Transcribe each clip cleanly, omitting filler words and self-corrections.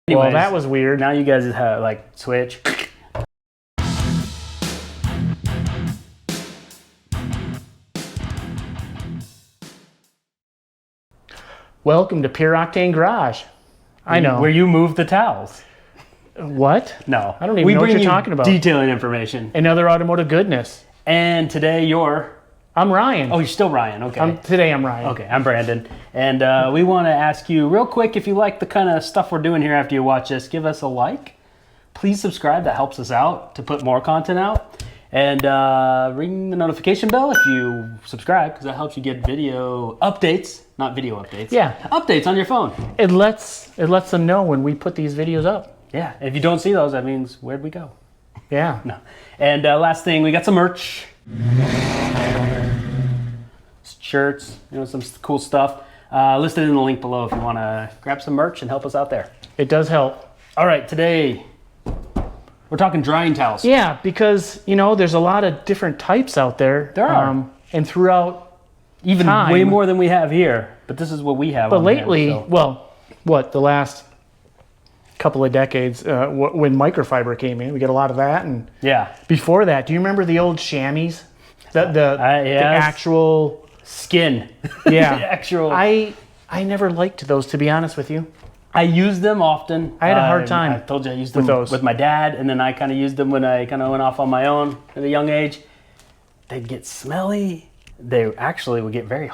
Anyways, well, that was weird. Now you guys have like switch. Welcome to Pure Octane Garage. I know. Where you move the towels. What? No. I don't even know what you're talking about. Detailing information. And other automotive goodness. And today I'm Ryan. Oh, you're still Ryan. Okay. Today I'm Ryan. Okay, I'm Brandon. And we want to ask you real quick, if you like the kind of stuff we're doing here after you watch this, give us a like. Please subscribe. That helps us out to put more content out. And ring the notification bell if you subscribe, because that helps you get video updates. Not video updates. Yeah. Updates on your phone. It lets them know when we put these videos up. Yeah. If you don't see those, that means where'd we go? Yeah. No. And last thing, we got some merch. Shirts, some cool stuff. Listed in the link below if you want to grab some merch and help us out there. It does help. All right, today we're talking drying towels. Yeah, because, there's a lot of different types out there. There are. And throughout even time, way more than we have here, but this is what we have. But lately, the last couple of decades, when microfiber came in, we get a lot of that. And yeah. Before that, do you remember the old chamois? The actual skin. Yeah. The actual. I never liked those, to be honest with you. I used them often. I had a hard time. I told you I used them with my dad, and then I kind of used them when I kind of went off on my own at a young age. They'd get smelly. They actually would get very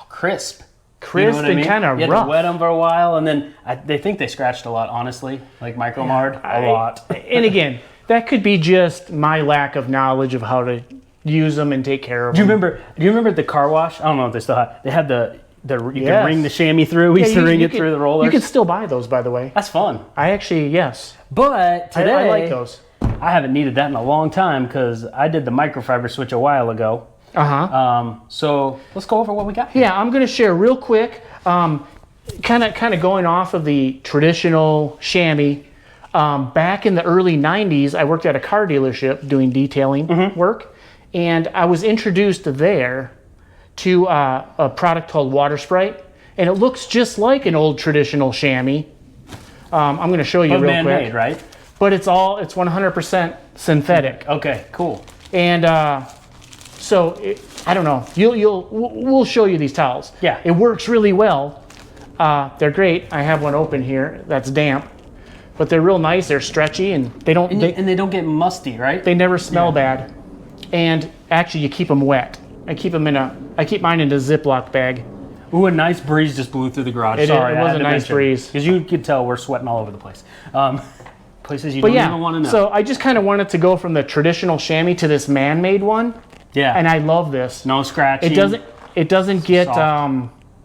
crisp. Crisp and kind of rough. You had to wet them for a while, and then they think they scratched a lot, honestly, like Micromard, a lot. And again, that could be just my lack of knowledge of how to use them and take care of them. Do you remember the car wash? I don't know if they still have. They had you could ring the chamois through. We used to ring it through the rollers. You can still buy those, by the way. That's fun. Yes. But today, I like those. I haven't needed that in a long time because I did the microfiber switch a while ago. So let's go over what we got here. Yeah, I'm going to share real quick, kind of going off of the traditional chamois. Back in the early 90s, I worked at a car dealership doing detailing work, and I was introduced there to a product called water Sprite, and it looks just like an old traditional chamois. I'm going to show you real quick. Man-made, right? But it's 100% synthetic. Okay, cool. And I don't know. We'll show you these towels. Yeah. It works really well. They're great. I have one open here that's damp, but they're real nice. They're stretchy and they don't get musty, right? They never smell bad. And actually, you keep them wet. I keep mine in a Ziploc bag. Ooh, a nice breeze just blew through the garage. It was a nice breeze. Because you could tell we're sweating all over the place. Places you don't even want to know. So I just kind of wanted to go from the traditional chamois to this man-made one. Yeah. And I love this. No scratching. It doesn't get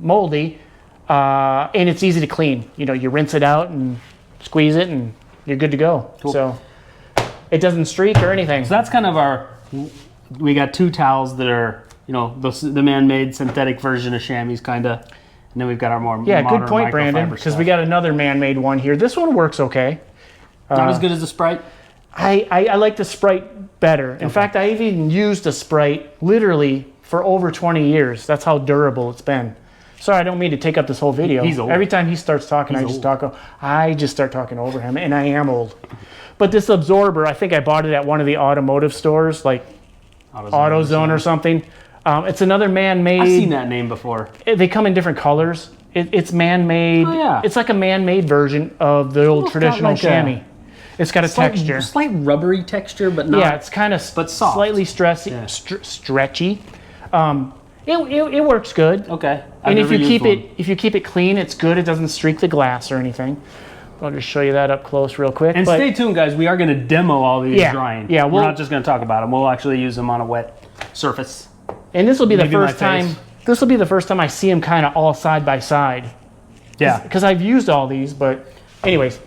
moldy, and it's easy to clean. You rinse it out and squeeze it, and you're good to go. Cool. So it doesn't streak or anything. So that's kind of we got two towels that are, the man-made synthetic version of chamois, kind of. And then we've got our more modern good point, Brandon, because we got another man-made one here. This one works okay. Not as good as the Sprite? I like the Sprite better. In fact, I even used a Sprite literally for over 20 years. That's how durable it's been. Sorry, I don't mean to take up this whole video. He's old. Every time he starts talking, I just start talking over him, and I am old. But this absorber, I think I bought it at one of the automotive stores, like AutoZone or something. It's another man-made. I've seen that name before. They come in different colors. It's man-made. Oh, yeah. It's like a man-made version of the old traditional chamois. It's got a texture. Slight rubbery texture, but not. Yeah, it's kind of soft. Slightly stretchy. It works good. Okay. And if you keep it clean, it's good. It doesn't streak the glass or anything. I'll just show you that up close real quick. And stay tuned, guys. We are going to demo all these drying. Yeah, we're not just going to talk about them. We'll actually use them on a wet surface. And this will be the first time. This will be the first time I see them kind of all side by side. Yeah. Because I've used all these, but anyways,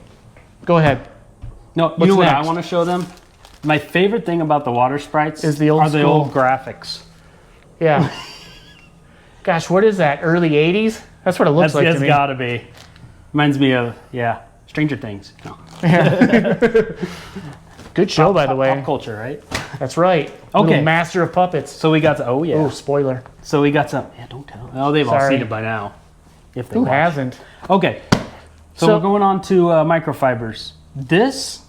go ahead. No, you know what I want to show them? My favorite thing about the water Sprites is the old graphics. Yeah. Gosh, what is that? Early 80s? That's what it looks like to me. That's got to be. Reminds me of, Stranger Things. No. Good show, by the way. Pop culture, right? That's right. Okay. Little master of puppets. So we got oh, spoiler. So we got some, don't tell. Oh, they've all seen it by now. Who hasn't? Okay. So we're going on to microfibers. This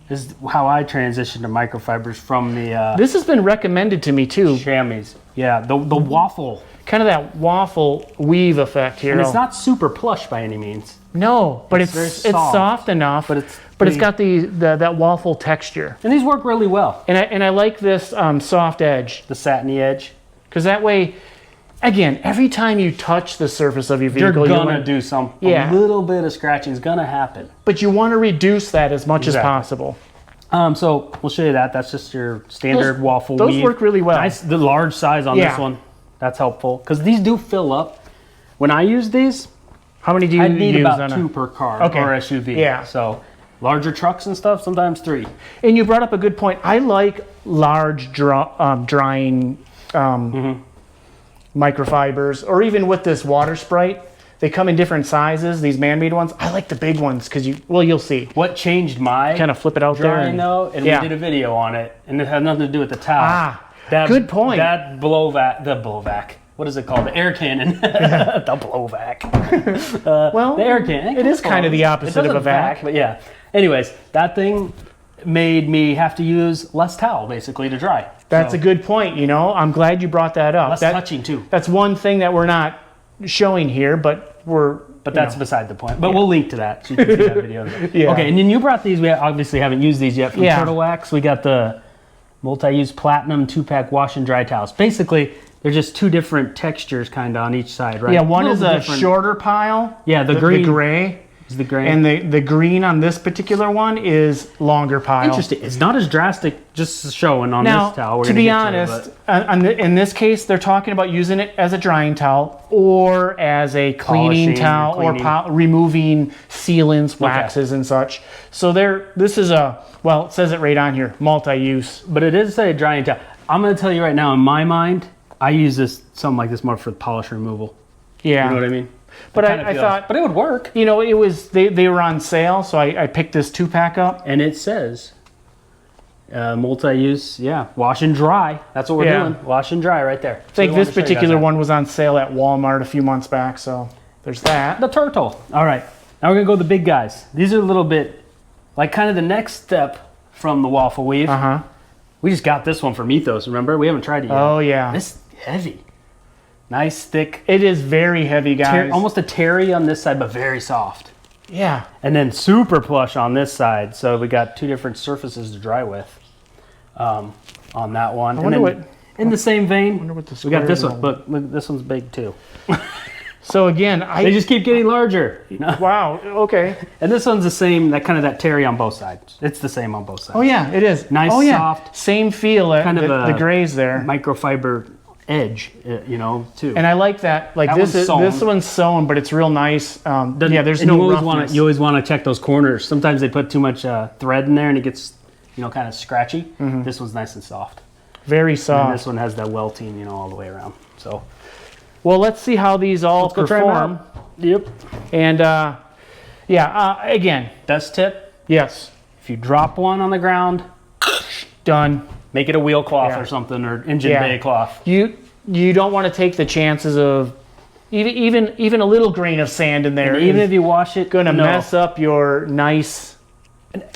is how I transitioned to microfibers from the this has been recommended to me too. chamois. Yeah, the waffle. Kind of that Waffle-Weave effect here. And it's not super plush by any means. No, but it's very soft enough. But it's got that waffle texture. And these work really well. And I like this soft edge, The satiny edge. because that way, again, every time you touch the surface of your vehicle, You're gonna do some. Yeah. A little bit of scratching is gonna happen. but you want to reduce that as much as Exactly. possible. So we'll show you that. That's just your standard waffle Those weave. work really well. Nice, the large size on Yeah. this one. That's helpful because these do fill up. When I use these, How many do you I need use about on 2 per car Okay. or SUV. Yeah. So larger trucks and stuff, sometimes 3. And you brought up a good point. I like large drying microfibers, or even with this water Sprite. They come in different sizes, these man-made ones. I like the big ones because you'll see. What changed my Kind of flip it out there. drying though, and yeah. we did a video on it, and it had nothing to do with the towel. Ah, good point. That blowback. What is it called? The air cannon. The blowback. Well, the air cannon. it is kind of the It opposite of doesn't a vac. But yeah. Anyways, that thing made me have to use less towel basically to dry. That's a good point. I'm glad you brought that up. less touching too. That's one thing that we're not showing here, but But that's beside the point. But we'll link to that so you can see that video. Yeah. Okay, and then you brought these. We obviously haven't used these yet from Yeah. Turtle Wax. We got the multi-use platinum 2-pack wash and dry towels. Basically, they're just 2 different textures kind of on each side, right? Yeah, one is Little a different- shorter pile. Yeah, the The green gray. is the gray. And the green on this particular one is longer pile. Interesting. It's not as drastic, just showing on Now, this towel. We're to gonna be get honest, it, in this case, they're talking about using it as a drying towel or as a cleaning Polishing, towel or cleaning. removing sealants, waxes, and such. So this is well, it says it right on here, multi-use. but it is a drying towel. I'm going to tell you right now, in my mind, I use something like this more for polish removal. Yeah. You know what I mean? But Kind of I feels- thought, but it would work. it was they were on sale, so I picked this 2-pack up. And it says multi-use, yeah, wash and dry. That's what we're Yeah. doing. Wash and dry right there. I think this particular one was on sale at Walmart a few months back, so there's that. The turtle. All right. Now we're going to go with the big guys. These are a little bit like kind of the next step from the Waffle Weave. Uh-huh. We just got this one from Ethos, remember? We haven't tried it yet. Oh, yeah. This is heavy. Nice, thick. It is very heavy, guys. Almost a terry on this side, but very soft. Yeah. And then super plush on this side. So we got 2 different surfaces to dry with on that one. I wonder and then what... in the same vein, wonder what the we got this squares one. are. Look, this one's big too. So again, They just keep getting larger. wow, okay. And this one's the same, that terry on both sides. It's the same on both sides. Oh yeah, it is. Nice, oh, yeah. soft, Same feel at kind of the grays there. Microfiber edge, too. And I like that. Like That this one's sewn. this one's sewn, but it's real nice. Yeah, there's and no you always roughness. you always want to check those corners. Sometimes they put too much thread in there and it gets, kind of scratchy. Mm-hmm. This one's nice and soft. Very And soft. this one has that welting, all the way around. So Well, let's see how these all let's go try 'em perform. out. Yep. And again, Best tip: yes, if you drop one on the ground, done. make it a wheel cloth Yeah. or something, or engine Yeah. bay cloth. You don't want to take the chances of even a little grain of sand in there. And even is if you wash it, gonna no. mess up your nice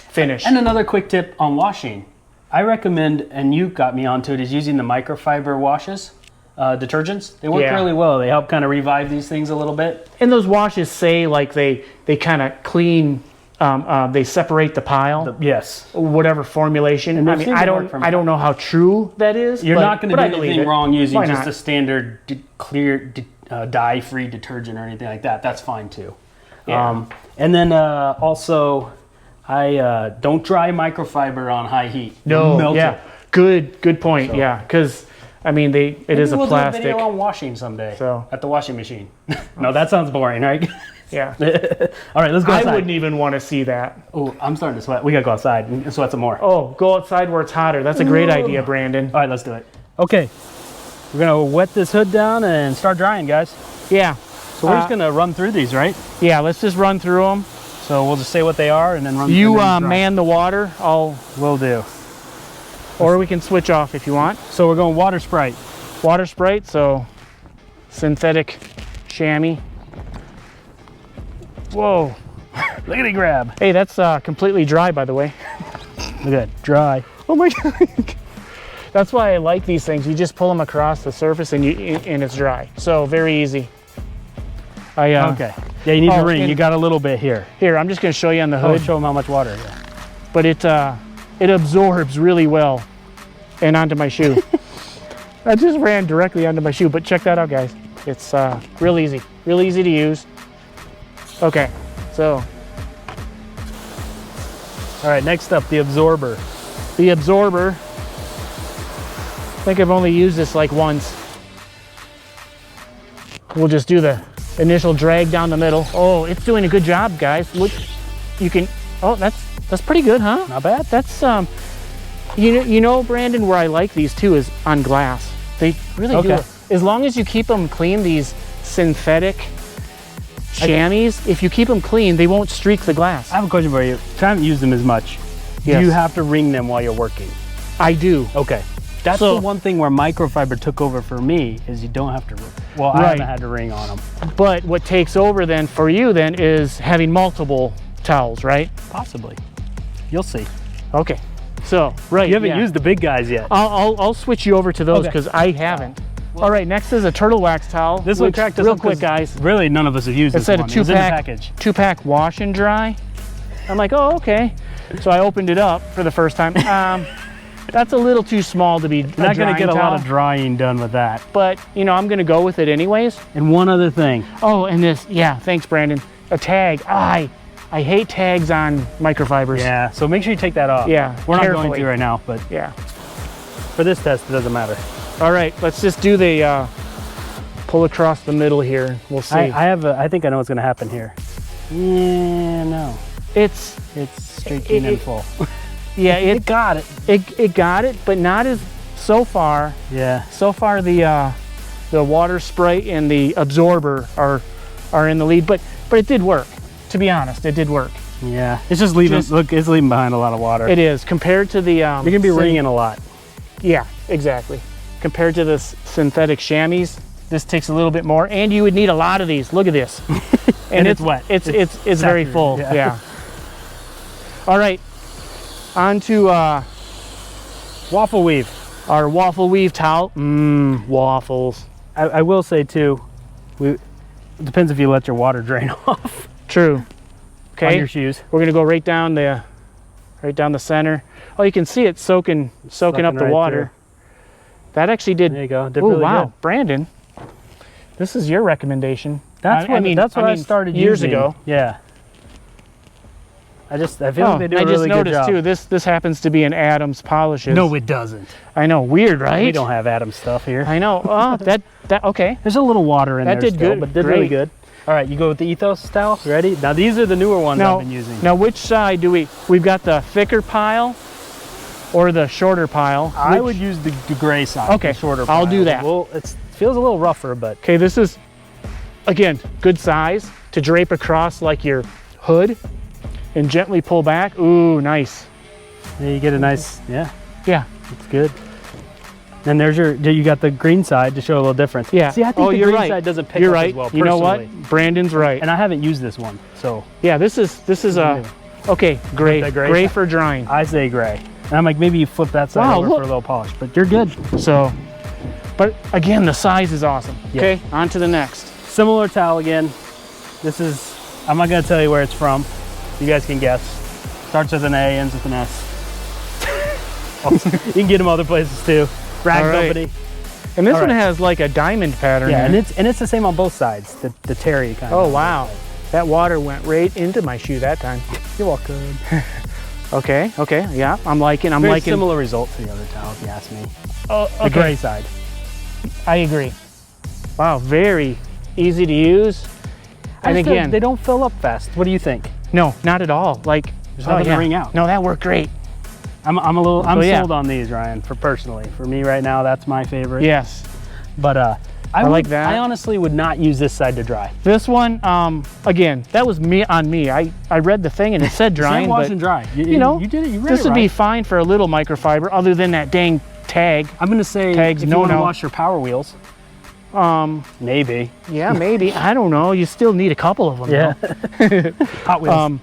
finish. And another quick tip on washing, I recommend, and you got me onto it, is using the microfiber washes, detergents. They work Yeah. really well. They help kind of revive these things a little bit. And those washes say like they kind of clean, they separate the pile, Yes. whatever formulation. And I I've mean, seen I it don't work from- I don't know how true that is. You're but- not going to but do I believe anything it. wrong using Why just not? a standard clear dye-free detergent or anything like that. That's fine too. Yeah. And then also, I don't dry microfiber on high heat. No, Melt yeah, it. good point. So- Yeah, because it is a We'll plastic. do a video on washing someday So. at the washing machine. No, that sounds boring, right? Yeah, All right, let's go I outside. wouldn't even want to see that. Oh, I'm starting to sweat. We got to go outside and sweat some more. Oh, go outside where it's hotter. That's a great idea, Brandon. All right, let's do it. Okay, we're going to wet this hood down and start drying, guys. Yeah, So we're just going to run through these, right? yeah. Let's just run through them. So we'll just say what they are and then run You and then dry. man the water. Will do. Or we can switch off if you want. So we're going water Sprite. Water Sprite, so synthetic chamois. Whoa. Lickety grab. Hey, that's completely dry, by the way. Look at that, dry. Oh my God. That's why I like these things. You just pull them across the surface and it's dry. So very easy. Okay. Yeah, you need to ring. You got a little bit here. Here, I'm just going to show you on the hood. Show them how much water. Yeah. But it absorbs really well and onto my shoe. That just ran directly onto my shoe, but check that out, guys. It's real easy to use. Okay, so. All right, next up, the absorber. The absorber, I think I've only used this like once. We'll just do the initial drag down the middle. Oh, it's doing a good job, guys. Look, you can, oh, that's pretty good, huh? Not bad. That's, you know, Brandon, where I like these too is on glass. They really do it. As long as you keep them clean, these synthetic chamois, if you keep them clean, they won't streak the glass. I have a question for you. I haven't used them as much. Yes. Do you have to ring them while you're working? I do. Okay. That's the one thing where microfiber took over for me is you don't have to ring. Well, I haven't had to ring on them. But what takes over then for you then is having multiple towels, right? Possibly. You'll see. Okay. So, right. You haven't used the big guys yet. I'll switch you over to those because I haven't. All right, next is a turtle wax towel. This one cracked us real up quick, guys. Really, none of us have used this one. It said a two-pack wash and dry. I'm like, oh, okay. So I opened it up for the first time. That's a little too small to be You're not going to get a lot of drying done with that. But, you know, I'm going to go with it anyways. And one other thing. Oh, and this, yeah, thanks, Brandon. A tag. I hate tags on microfibers. Yeah, so make sure you take that off. Yeah, we're not going to right now, but yeah, for this test, it doesn't matter. All right, let's just do the pull across the middle here. We'll see. I think I know what's going to happen here. Yeah, no. It's streaking in full. Yeah, it got it. It got it, but not as so far. Yeah. So far, the water Sprite and the absorber are in the lead, but it did work. To be honest, it did work. Yeah, it's just leaving. Look, it's leaving behind a lot of water. It is compared to the. You're gonna be ringing a lot. Yeah, exactly. Compared to the synthetic chamois, this takes a little bit more, and you would need a lot of these. Look at this. And it's wet. It's very full. Yeah. All right. On to Waffle-Weave. Our Waffle-Weave towel. Waffles. I will say too, it depends if you let your water drain off. True. Okay. On your shoes. We're gonna go right down the center. Oh, you can see it soaking up the water. That actually did. There you go. Did oh really wow, good. Brandon. This is your recommendation. That's what I started years using. ago. Yeah. I feel like they do a really good job. I just noticed too. This happens to be an Adams polishes. No, it doesn't. I know. Weird, right? We don't have Adams stuff here. I know. Oh, that okay. There's a little water in there. That did still, good. But did really good. All right, you go with the Ethos towel. Ready? Now these are the newer ones I've been using. Now which side do we've got the thicker pile or the shorter pile? I would use the gray side. Okay, the shorter pile. I'll do that. Well, it feels a little rougher, but. Okay, this is, again, good size to drape across like your hood and gently pull back. Ooh, nice. Yeah, you get a nice, yeah. Yeah. It's good. And there's you got the green side to show a little difference. Yeah. See, I think the green side doesn't pick up as well, personally. You know what? Brandon's right. And I haven't used this one, so. Yeah, this is a, okay, gray for drying. I say gray. And I'm like, maybe you flip that side over for a little polish, but you're good. So, but again, the size is awesome. Yeah. Okay, on to the next. Similar towel again. This is, I'm not gonna tell you where it's from. You guys can guess. Starts with an A, ends with an S. You can get them other places too. Rag Company. And this one has like a diamond pattern. Yeah, and it's the same on both sides. The terry kind of. Oh wow, that water went right into my shoe that time. You're welcome. Okay, yeah, I'm liking. Very similar result to the other towel, if you ask me. Oh, okay. The gray side. I agree. Wow, very easy to use. And again, they don't fill up fast. What do you think? No, not at all. Like, there's nothing to ring out. No, that worked great. I'm sold on these, Ryan. For me right now, that's my favorite. Yes, but I like that. I honestly would not use this side to dry. This one, again, that was me. I read the thing and it said drying. Wash and dry. You know, you did it. You read this it would be fine for a little microfiber, other than that dang tag. I'm gonna say tags. if you want to wash your power wheels. Maybe. Yeah, maybe. I don't know. You still need a couple of them. Yeah. Hot Wheels.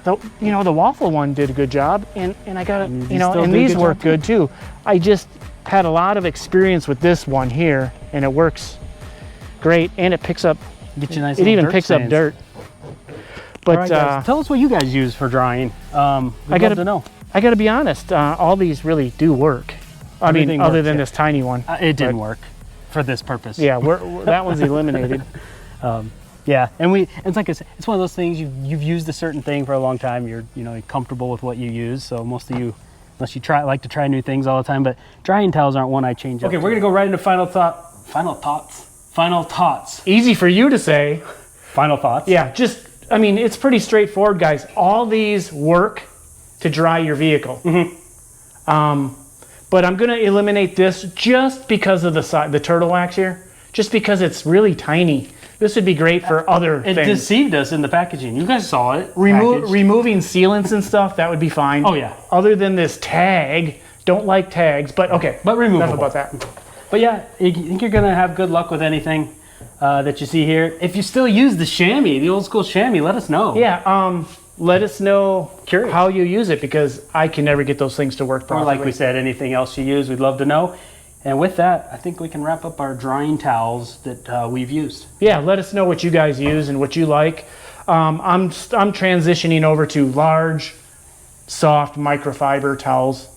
The waffle one did a good job, and I got And and these work good too. I just had a lot of experience with this one here, and it works great, and it picks up. Get you nice. It even dirt picks stains. up dirt. But All right, guys, tell us what you guys use for drying. We'd love to know. I got to be honest. All these really do work. I mean, other than this tiny one. It didn't work for this purpose. Yeah, that one's eliminated. Yeah, and it's like it's one of those things you've used a certain thing for a long time. You're comfortable with what you use. So most of you, unless you like to try new things all the time, but drying towels aren't one I change. Okay, we're gonna go right into final thoughts. Easy for you to say. Final thoughts. Yeah, it's pretty straightforward, guys. All these work to dry your vehicle. But I'm gonna eliminate this just because of the turtle wax here, just because it's really tiny. This would be great for other things. It deceived us in the packaging. You guys saw it. Removing sealants and stuff, that would be fine. Oh yeah. Other than this tag, don't like tags, but okay. But removable. Enough about that. But yeah, you think you're gonna have good luck with anything that you see here. If you still use the chamois, the old school chamois, let us know. Yeah, let us know Curious. how you use it, because I can never get those things to work Or properly. like we said, anything else you use, we'd love to know. And with that, I think we can wrap up our drying towels that we've used. Yeah, let us know what you guys use and what you like. I'm transitioning over to large, soft microfiber towels.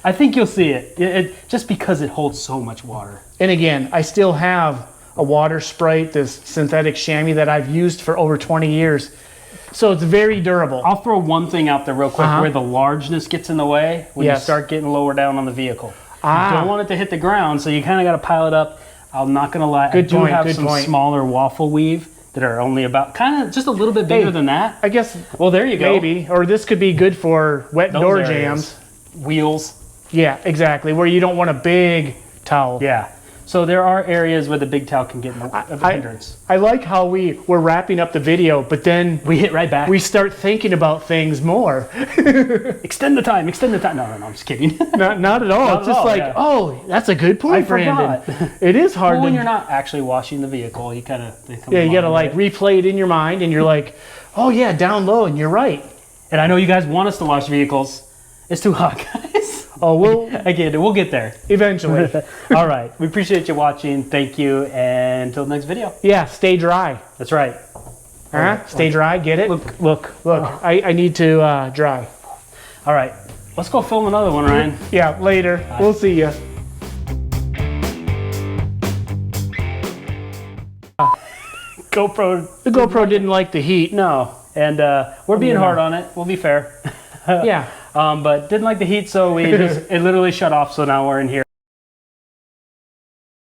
I think you'll see it just because it holds so much water. And again, I still have a water Sprite, this synthetic chamois that I've used for over 20 years. So it's very durable. I'll throw one thing out there real quick where the largeness gets in the way when you start getting lower down on the vehicle. You don't want it to hit the ground, so you kind of got to pile it up. I'm not going to lie. I do have some smaller Waffle-Weave that are only about just a little bit bigger than that. I guess. Well, there you go. Maybe. Or this could be good for wet door jams. Wheels. Yeah, exactly. Where you don't want a big towel. Yeah. So there are areas where the big towel can get a hindrance. I like how we're wrapping up the video, but then we hit right back. We start thinking about things more. Extend the time. No, I'm just kidding. Not at all. It's just oh, that's a good point, Brandon. It is hard when you're not actually washing the vehicle. You kind of you got to replay it in your mind, and you're like, oh yeah, down low, and you're right. And I know you guys want us to wash vehicles. It's too hot, guys. Oh, we'll get there eventually. All right, we appreciate you watching. Thank you, and until the next video. Yeah, stay dry. That's right. Stay dry. Get it? Look. Oh. I need to dry. All right, let's go film another one, Ryan. Yeah, later. Bye. We'll see you. The GoPro didn't like the heat. No, and we're being hard on it. We'll be fair. Yeah. But didn't like the heat, so it literally shut off. So now we're in here.